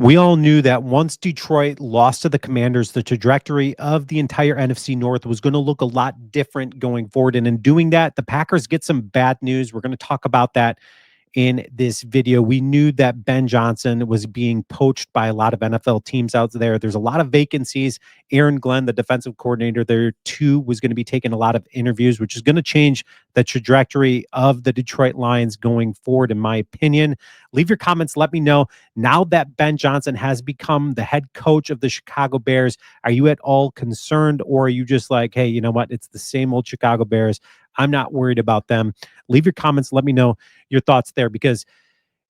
We all knew that once Detroit lost to the Commanders, the trajectory of the entire NFC North was going to look a lot different going forward. And in doing that, the Packers get some bad news. We're going to talk about that in this video. We knew that Ben Johnson was being poached by a lot of NFL teams out there. There's a lot of vacancies. Aaron Glenn, the defensive coordinator there too, was going to be taking a lot of interviews, which is going to change the trajectory of the Detroit Lions going forward, in my opinion. Leave your comments. Let me know. Now that Ben Johnson has become the head coach of the Chicago Bears, are you at all concerned, or are you just like, hey, you know what? It's the same old Chicago Bears. I'm not worried about them. Leave your comments. Let me know your thoughts there, because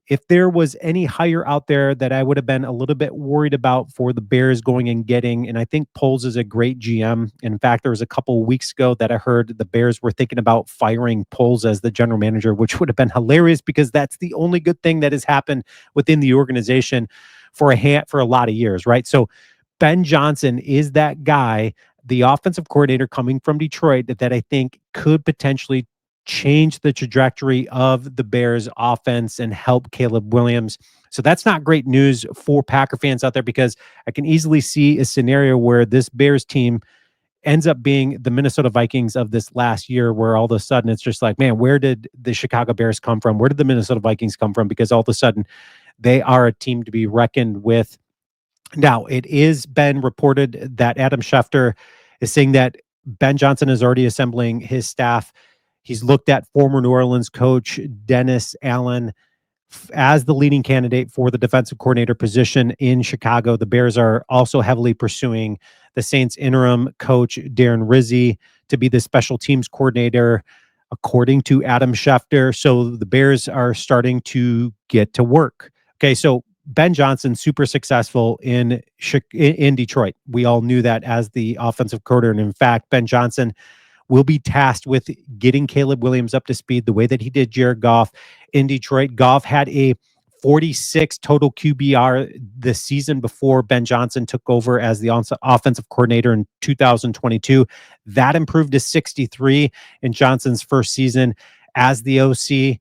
if there was any hire out there that I would have been a little bit worried about for the Bears going and getting, and I think Poles is a great GM. In fact, there was a couple of weeks ago that I heard the Bears were thinking about firing Poles as the general manager, which would have been hilarious because that's the only good thing that has happened within the organization for a lot of years, right? So Ben Johnson is that guy, the offensive coordinator coming from Detroit, that I think could potentially change the trajectory of the Bears offense and help Caleb Williams. So that's not great news for Packer fans out there, because I can easily see a scenario where this Bears team ends up being the Minnesota Vikings of this last year, where all of a sudden it's just like, man, where did the Chicago Bears come from? Where did the Minnesota Vikings come from? Because all of a sudden they are a team to be reckoned with. Now, it is been reported that Adam Schefter is saying that Ben Johnson is already assembling his staff. He's looked at former New Orleans coach Dennis Allen as the leading candidate for the defensive coordinator position in Chicago. The Bears are also heavily pursuing the Saints interim coach Darren Rizzi to be the special teams coordinator, according to Adam Schefter. So the Bears are starting to get to work. Okay, so Ben Johnson, super successful in Detroit. We all knew that as the offensive coordinator. And in fact, Ben Johnson will be tasked with getting Caleb Williams up to speed the way that he did Jared Goff in Detroit. Goff had a 46 total QBR the season before Ben Johnson took over as the offensive coordinator in 2022. That improved to 63 in Johnson's first season as the OC.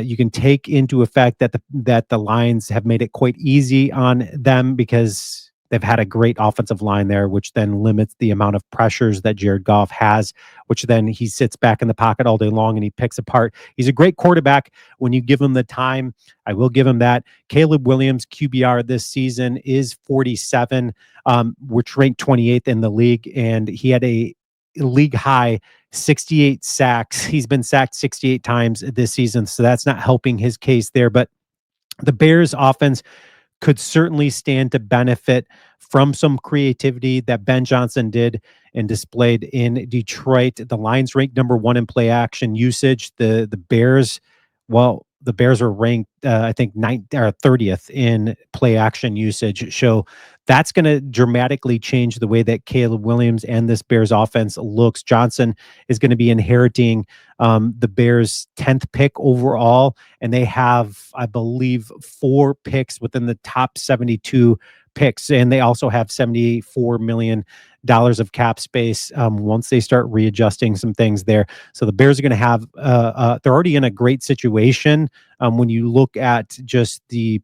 You can take into effect that the Lions have made it quite easy on them because they've had a great offensive line there, which then limits the amount of pressures that Jared Goff has, which then he sits back in the pocket all day long and he picks apart. He's a great quarterback when you give him the time. I will give him that. Caleb Williams' QBR this season is 47, which ranked 28th in the league, and he had a league high 68 sacks. He's been sacked 68 times this season, so that's not helping his case there. But the Bears offense could certainly stand to benefit from some creativity that Ben Johnson did and displayed in Detroit. The Lions ranked number 1 in play action usage. The Bears, well, the Bears are ranked, I think, 30th in play action usage. So that's going to dramatically change the way that Caleb Williams and this Bears offense looks. Johnson is going to be inheriting the Bears' 10th pick overall, and they have, I believe, 4 picks within the top 72 picks, and they also have $74 million of cap space once they start readjusting some things there. So the Bears are going to have, they're already in a great situation when you look at just the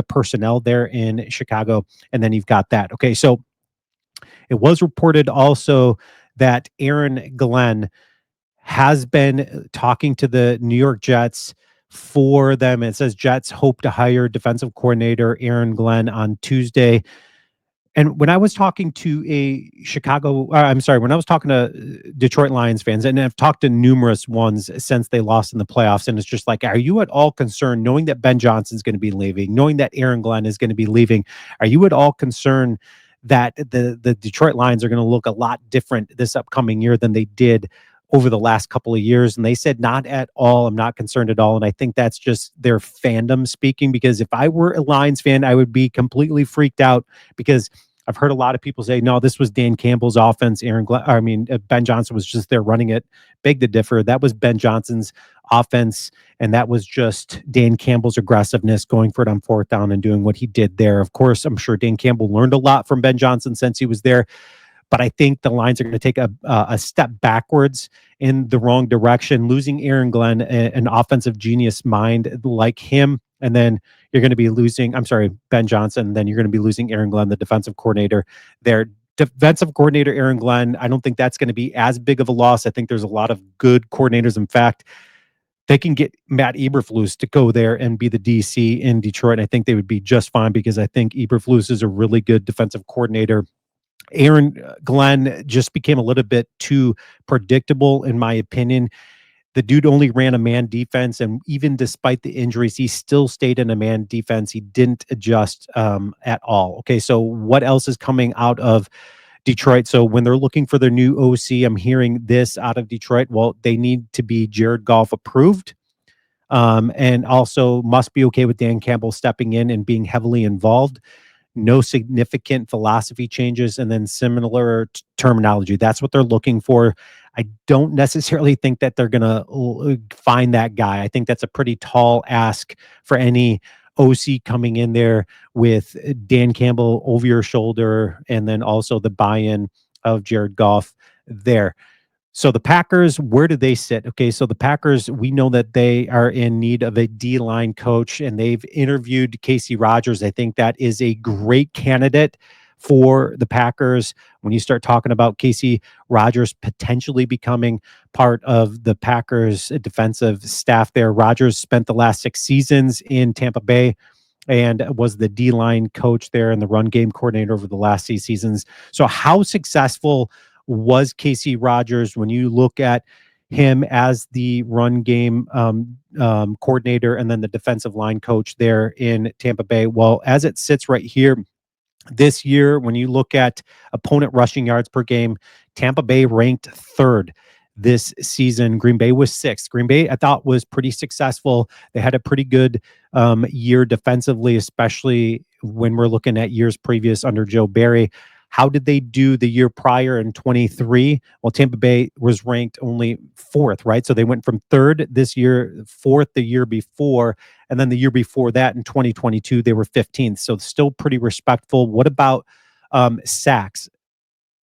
personnel there in Chicago, and then you've got that. Okay, so it was reported also that Aaron Glenn has been talking to the New York Jets for them. It says Jets hope to hire defensive coordinator Aaron Glenn on Tuesday. And when I was talking to when I was talking to Detroit Lions fans, and I've talked to numerous ones since they lost in the playoffs, and it's just like, are you at all concerned, knowing that Ben Johnson's going to be leaving, knowing that Aaron Glenn is going to be leaving, are you at all concerned that the Detroit Lions are going to look a lot different this upcoming year than they did over the last couple of years? And they said, not at all. I'm not concerned at all. And I think that's just their fandom speaking, because if I were a Lions fan, I would be completely freaked out, because I've heard a lot of people say, no, this was Dan Campbell's offense. Ben Johnson was just there running it. Beg to differ. That was Ben Johnson's offense, and that was just Dan Campbell's aggressiveness, going for it on 4th down and doing what he did there. Of course, I'm sure Dan Campbell learned a lot from Ben Johnson since he was there. But I think the Lions are going to take a step backwards in the wrong direction. Losing Aaron Glenn, an offensive genius mind like him, And then you're going to be losing, I'm sorry, Ben Johnson. And then you're going to be losing Aaron Glenn, the defensive coordinator. Their defensive coordinator, Aaron Glenn, I don't think that's going to be as big of a loss. I think there's a lot of good coordinators. In fact, they can get Matt Eberflus to go there and be the DC in Detroit. I think they would be just fine because I think Eberflus is a really good defensive coordinator. Aaron Glenn just became a little bit too predictable, in my opinion. The dude only ran a man defense, and even despite the injuries, he still stayed in a man defense. He didn't adjust at all. Okay, so what else is coming out of Detroit? So when they're looking for their new OC, I'm hearing this out of Detroit. Well, they need to be Jared Goff approved, and also must be okay with Dan Campbell stepping in and being heavily involved. No significant philosophy changes, and then similar terminology. That's what they're looking for. I don't necessarily think that they're going to find that guy. I think that's a pretty tall ask for any OC coming in there with Dan Campbell over your shoulder, and then also the buy-in of Jared Goff there. So the Packers, where do they sit? Okay, so the Packers, we know that they are in need of a D-line coach, and they've interviewed Casey Rogers. I think that is a great candidate for the Packers. When you start talking about Casey Rogers potentially becoming part of the Packers defensive staff there, Rogers spent the last 6 seasons in Tampa Bay and was the D-line coach there and the run game coordinator over the last 6 seasons. So how successful was Casey Rogers when you look at him as the run game coordinator and then the defensive line coach there in Tampa Bay? Well, as it sits right here, this year, when you look at opponent rushing yards per game, Tampa Bay ranked third this season. Green Bay was sixth. Green Bay, I thought, was pretty successful. They had a pretty good year defensively, especially when we're looking at years previous under Joe Barry. How did they do the year prior in 23? Well, Tampa Bay was ranked only fourth, right? So they went from third this year, fourth the year before, and then the year before that in 2022, they were 15th. So still pretty respectful. What about sacks?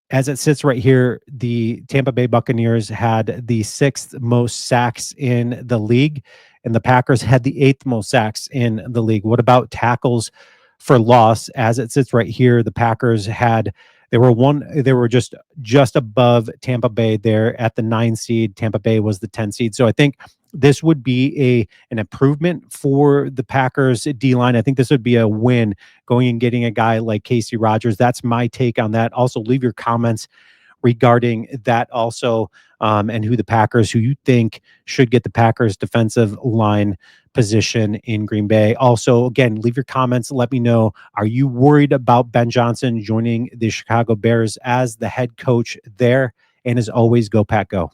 As it sits right here, the Tampa Bay Buccaneers had the sixth most sacks in the league, and the Packers had the eighth most sacks in the league. What about tackles for loss? As it sits right here, the Packers had they were just above Tampa Bay there at the 9 seed. Tampa Bay was the 10 seed. So I think this would be an improvement for the Packers D line. I think this would be a win going and getting a guy like Casey Rogers. That's my take on that. Also, leave your comments regarding that also, and who you think should get the Packers defensive line position in Green Bay. Also, again, leave your comments. Let me know, are you worried about Ben Johnson joining the Chicago Bears as the head coach there? And as always, go Pack Go.